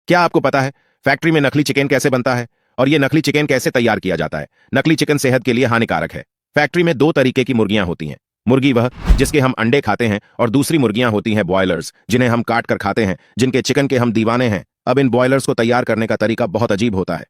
क्या आपको पता है फैक्ट्री में नकली चिकन कैसे बनता है और ये नकली चिकन कैसे तैयार किया जाता है? नकली चिकन सेहत के लिए हानिकारक है। फैक्ट्री में दो तरीके की मुर्गियां होती हैं। मुर्गी वह जिसके हम अंडे खाते हैं और दूसरी मुर्गियां होती हैं बॉयलर्स, जिन्हें हम काट कर खाते हैं, जिनके चिकन के हम दीवाने हैं। अब इन बॉयलर्स को तैयार करने का तरीका बहुत अजीब होता है।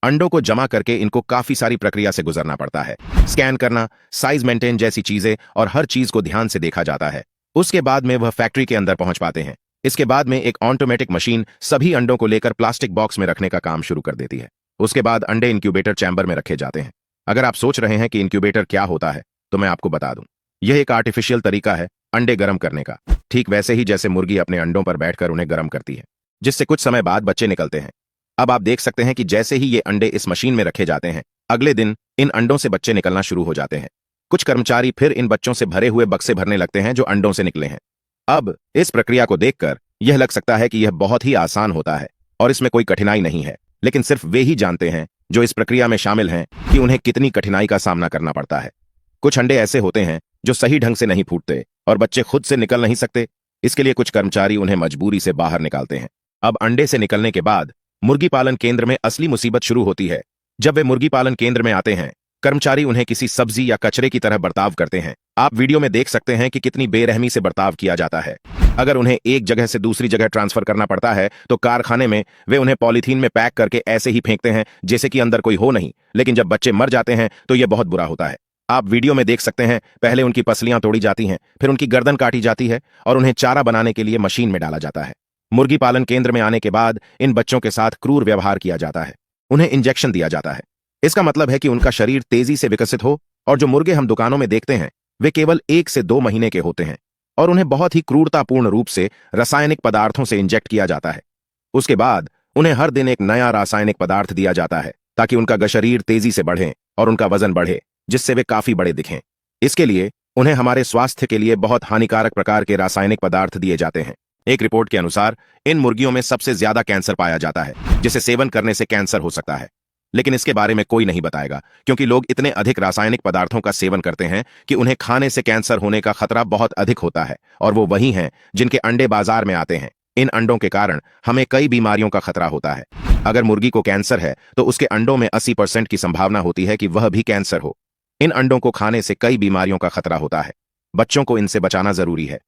अंडों को जमा करके इनको काफी सारी प्रक्रिया से गुजरना पड़ता है। स्कैन करना, साइज मेंटेन जैसी चीजें और हर चीज को ध्यान से देखा जाता है। उसके बाद में वह फैक्ट्री के अंदर पहुंच पाते हैं। इसके बाद में एक ऑटोमेटिक मशीन सभी अंडों को लेकर प्लास्टिक बॉक्स में रखने का काम शुरू कर देती है। उसके बाद अंडे इंक्यूबेटर चैम्बर में रखे जाते हैं। अगर आप सोच रहे हैं कि इंक्यूबेटर क्या होता है, तो मैं आपको बता दूं, यह एक आर्टिफिशियल तरीका है अंडे गर्म करने का, ठीक वैसे ही जैसे मुर्गी अपने अंडों पर बैठकर उन्हें गर्म करती है, जिससे कुछ समय बाद बच्चे निकलते हैं। अब आप देख सकते हैं कि जैसे ही ये अंडे इस मशीन में रखे जाते हैं, अगले दिन इन अंडों से बच्चे निकलना शुरू हो जाते हैं। कुछ कर्मचारी फिर इन बच्चों से भरे हुए बक्से भरने लगते हैं जो अंडों से निकले हैं। अब इस प्रक्रिया को देखकर यह लग सकता है कि यह बहुत ही आसान होता है और इसमें कोई कठिनाई नहीं है, लेकिन सिर्फ वे ही जानते हैं जो इस प्रक्रिया में शामिल हैं कि उन्हें कितनी कठिनाई का सामना करना पड़ता है। कुछ अंडे ऐसे होते हैं जो सही ढंग से नहीं फूटते और बच्चे खुद से निकल नहीं सकते। इसके लिए कुछ कर्मचारी उन्हें मजबूरी से बाहर निकालते हैं। अब अंडे से निकलने के बाद मुर्गी पालन केंद्र में असली मुसीबत शुरू होती है। जब वे मुर्गी पालन केंद्र में आते हैं, कर्मचारी उन्हें किसी सब्जी या कचरे की तरह बर्ताव करते हैं। आप वीडियो में देख सकते हैं कि कितनी बेरहमी से बर्ताव किया जाता है। अगर उन्हें एक जगह से दूसरी जगह ट्रांसफर करना पड़ता है तो कारखाने में वे उन्हें पॉलीथीन में पैक करके ऐसे ही फेंकते हैं जैसे कि अंदर कोई हो नहीं। लेकिन जब बच्चे मर जाते हैं तो यह बहुत बुरा होता है। आप वीडियो में देख सकते हैं, पहले उनकी पसलियां तोड़ी जाती हैं, फिर उनकी गर्दन काटी जाती है और उन्हें चारा बनाने के लिए मशीन में डाला जाता है। मुर्गी पालन केंद्र में आने के बाद इन बच्चों के साथ क्रूर व्यवहार किया जाता है। उन्हें इंजेक्शन दिया जाता है। इसका मतलब है कि उनका शरीर तेजी से विकसित हो, और जो मुर्गे हम दुकानों में देखते हैं वे केवल 1 से 2 महीने के होते हैं और उन्हें बहुत ही क्रूरतापूर्ण रूप से रासायनिक पदार्थों से इंजेक्ट किया जाता है। उसके बाद उन्हें हर दिन एक नया रासायनिक पदार्थ दिया जाता है ताकि उनका शरीर तेजी से बढ़े और उनका वजन बढ़े, जिससे वे काफी बड़े दिखें। इसके लिए उन्हें हमारे स्वास्थ्य के लिए बहुत हानिकारक प्रकार के रासायनिक पदार्थ दिए जाते हैं। एक रिपोर्ट के अनुसार इन मुर्गियों में सबसे ज्यादा कैंसर पाया जाता है, जिसे सेवन करने से कैंसर हो सकता है। लेकिन इसके बारे में कोई नहीं बताएगा, क्योंकि लोग इतने अधिक रासायनिक पदार्थों का सेवन करते हैं कि उन्हें खाने से कैंसर होने का खतरा बहुत अधिक होता है। और वो वही हैं जिनके अंडे बाजार में आते हैं। इन अंडों के कारण हमें कई बीमारियों का खतरा होता है। अगर मुर्गी को कैंसर है तो उसके अंडों में 80% की संभावना होती है कि वह भी कैंसर हो। इन अंडों को खाने से कई बीमारियों का खतरा होता है। बच्चों को इनसे बचाना जरूरी है।